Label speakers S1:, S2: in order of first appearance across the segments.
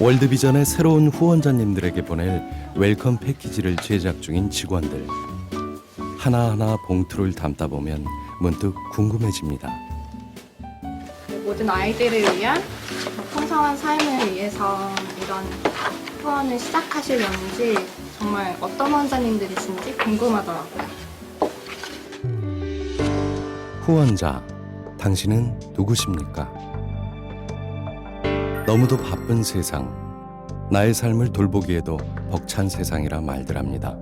S1: 월드비전의 새로운 후원자님들에게 보낼 웰컴 패키지를 제작 중인 직원들. 하나하나 봉투를 담다 보면 문득 궁금해집니다.
S2: 모든 아이들을 위한 풍성한 삶을 위해서 이런 후원을 시작하시려는지 정말 어떤 원장님들이신지 궁금하더라고요.
S1: 후원자, 당신은 누구십니까? 너무도 바쁜 세상, 나의 삶을 돌보기에도 벅찬 세상이라 말들 합니다.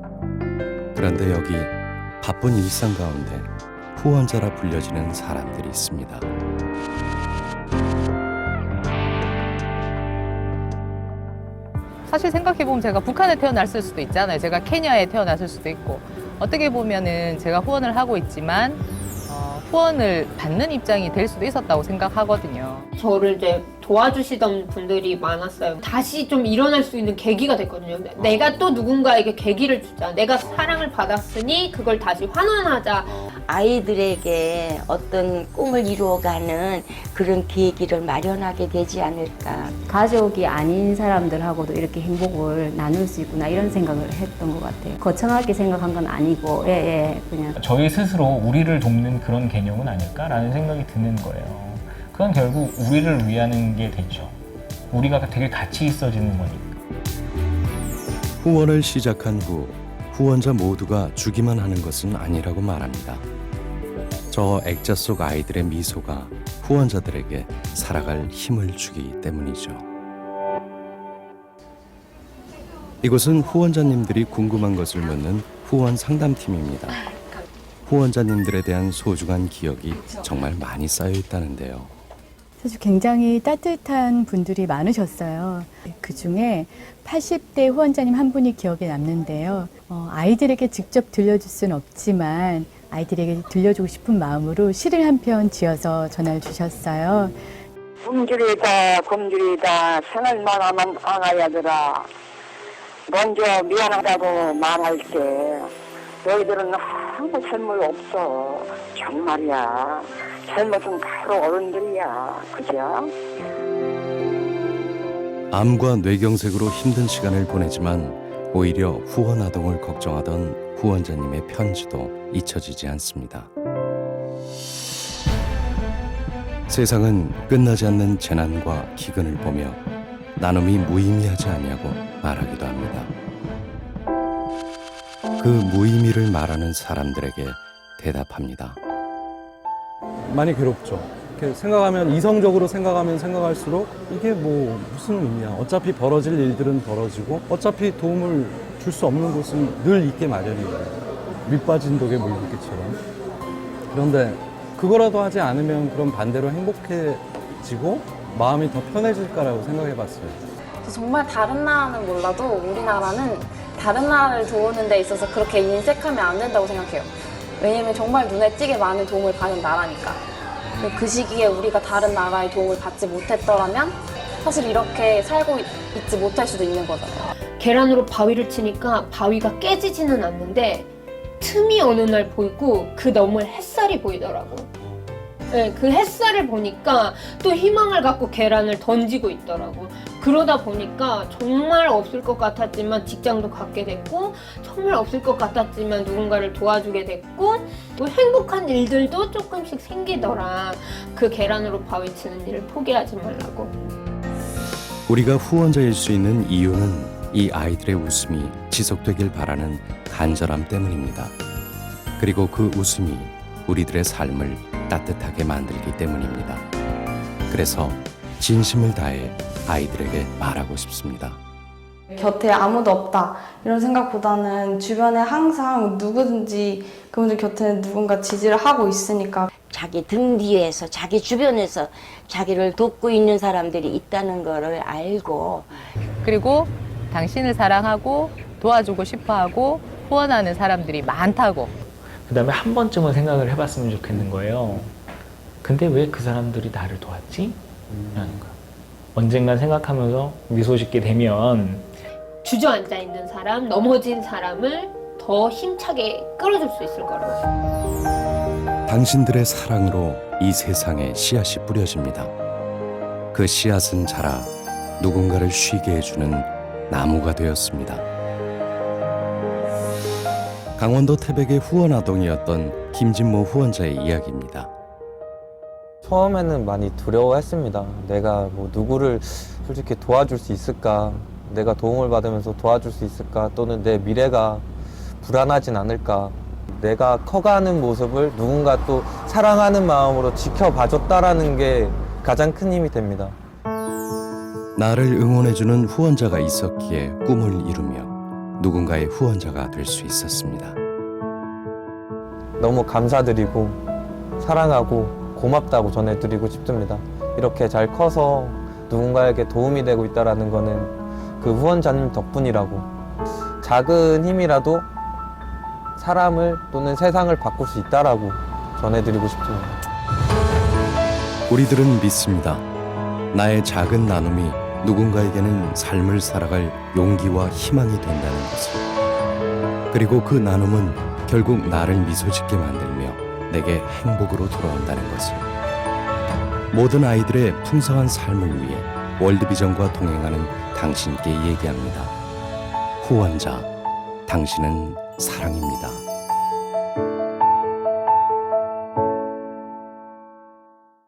S1: 그런데 여기 바쁜 일상 가운데 후원자라 불려지는 사람들이 있습니다.
S3: 사실 생각해보면 제가 북한에 태어났을 수도 있잖아요. 제가 케냐에 태어났을 수도 있고, 어떻게 보면은 제가 후원을 하고 있지만 후원을 받는 입장이 될 수도 있었다고 생각하거든요.
S4: 저를 이제 도와주시던 분들이 많았어요. 다시 좀 일어날 수 있는 계기가 됐거든요. 내가 또 누군가에게 계기를 주자. 내가 사랑을 받았으니 그걸 다시 환원하자.
S5: 아이들에게 어떤 꿈을 이루어가는 그런 계기를 마련하게 되지 않을까.
S6: 가족이 아닌 사람들하고도 이렇게 행복을 나눌 수 있구나 이런 생각을 했던 것 같아요. 거창하게 생각한 건 아니고 그냥
S7: 저희 스스로 우리를 돕는 그런 개념은 아닐까라는 생각이 드는 거예요. 그건 결국 우리를 위하는 게 되죠. 우리가 되게 가치 있어지는 거니까.
S1: 후원을 시작한 후 후원자 모두가 주기만 하는 것은 아니라고 말합니다. 저 액자 속 아이들의 미소가 후원자들에게 살아갈 힘을 주기 때문이죠. 이곳은 후원자님들이 궁금한 것을 묻는 후원 상담팀입니다. 후원자님들에 대한 소중한 기억이 정말 많이 쌓여 있다는데요.
S8: 사실 굉장히 따뜻한 분들이 많으셨어요. 그중에 80대 후원자님 한 분이 기억에 남는데요. 아이들에게 직접 들려줄 수는 없지만 아이들에게 들려주고 싶은 마음으로 시를 한 편 지어서 전화를 주셨어요.
S9: 굶주리다 생활만 하면 방아야들아. 먼저 미안하다고 말할게. 너희들은 아무 잘못 없어. 정말이야. 잘못은 바로 어른들이야. 그죠?
S1: 암과 뇌경색으로 힘든 시간을 보내지만 오히려 후원 아동을 걱정하던 후원자님의 편지도 잊혀지지 않습니다. 세상은 끝나지 않는 재난과 기근을 보며 나눔이 무의미하지 않냐고 말하기도 합니다. 그 무의미를 말하는 사람들에게 대답합니다.
S10: 많이 괴롭죠. 이렇게 생각하면 이성적으로 생각하면 생각할수록 이게 뭐 무슨 의미야. 어차피 벌어질 일들은 벌어지고 어차피 도움을 줄 수 없는 곳은 늘 있게 마련이고 밑빠진 독에 물붓기처럼. 그런데 그거라도 하지 않으면 그럼 반대로 행복해지고 마음이 더 편해질까라고 생각해 봤어요.
S11: 정말 다른 나라는 몰라도 우리나라는 다른 나라를 도우는 데 있어서 그렇게 인색하면 안 된다고 생각해요. 왜냐면 정말 눈에 띄게 많은 도움을 받은 나라니까. 그 시기에 우리가 다른 나라의 도움을 받지 못했더라면 사실 이렇게 살고 있지 못할 수도 있는 거잖아요.
S4: 계란으로 바위를 치니까 바위가 깨지지는 않는데 틈이 어느 날 보이고 그 너머에 햇살이 보이더라고. 네, 그 햇살을 보니까 또 희망을 갖고 계란을 던지고 있더라고. 그러다 보니까 정말 없을 것 같았지만 직장도 갖게 됐고 정말 없을 것 같았지만 누군가를 도와주게 됐고 또 행복한 일들도 조금씩 생기더라. 그 계란으로 바위 치는 일을 포기하지 말라고.
S1: 우리가 후원자일 수 있는 이유는 이 아이들의 웃음이 지속되길 바라는 간절함 때문입니다. 그리고 그 웃음이 우리들의 삶을 따뜻하게 만들기 때문입니다. 그래서 진심을 다해 아이들에게 말하고 싶습니다.
S12: 곁에 아무도 없다 이런 생각보다는 주변에 항상 누구든지 그분들 곁에 누군가 지지를 하고 있으니까
S5: 자기 등 뒤에서 자기 주변에서 자기를 돕고 있는 사람들이 있다는 거를 알고
S3: 그리고 당신을 사랑하고 도와주고 싶어하고 후원하는 사람들이 많다고.
S7: 그 다음에 한 번쯤은 생각을 해봤으면 좋겠는 거예요. 근데 왜 그 사람들이 나를 도왔지? 라는 거. 언젠간 생각하면서 미소 짓게 되면
S4: 주저앉아 있는 사람, 넘어진 사람을 더 힘차게 끌어줄 수 있을 거라고.
S1: 당신들의 사랑으로 이 세상에 씨앗이 뿌려집니다. 그 씨앗은 자라 누군가를 쉬게 해주는 나무가 되었습니다. 강원도 태백의 후원아동이었던 김진모 후원자의 이야기입니다.
S13: 처음에는 많이 두려워했습니다. 내가 뭐 누구를 솔직히 도와줄 수 있을까? 내가 도움을 받으면서 도와줄 수 있을까? 또는 내 미래가 불안하진 않을까? 내가 커가는 모습을 누군가 또 사랑하는 마음으로 지켜봐줬다라는 게 가장 큰 힘이 됩니다.
S1: 나를 응원해주는 후원자가 있었기에 꿈을 이루며 누군가의 후원자가 될 수 있었습니다.
S13: 너무 감사드리고 사랑하고 고맙다고 전해드리고 싶습니다. 이렇게 잘 커서 누군가에게 도움이 되고 있다는 거는 그 후원자님 덕분이라고, 작은 힘이라도 사람을 또는 세상을 바꿀 수 있다라고 전해드리고 싶습니다.
S1: 우리들은 믿습니다. 나의 작은 나눔이 누군가에게는 삶을 살아갈 용기와 희망이 된다는 것을. 그리고 그 나눔은 결국 나를 미소 짓게 만들며 내게 행복으로 돌아온다는 것을. 모든 아이들의 풍성한 삶을 위해 월드비전과 동행하는 당신께 얘기합니다. 후원자, 당신은 사랑입니다.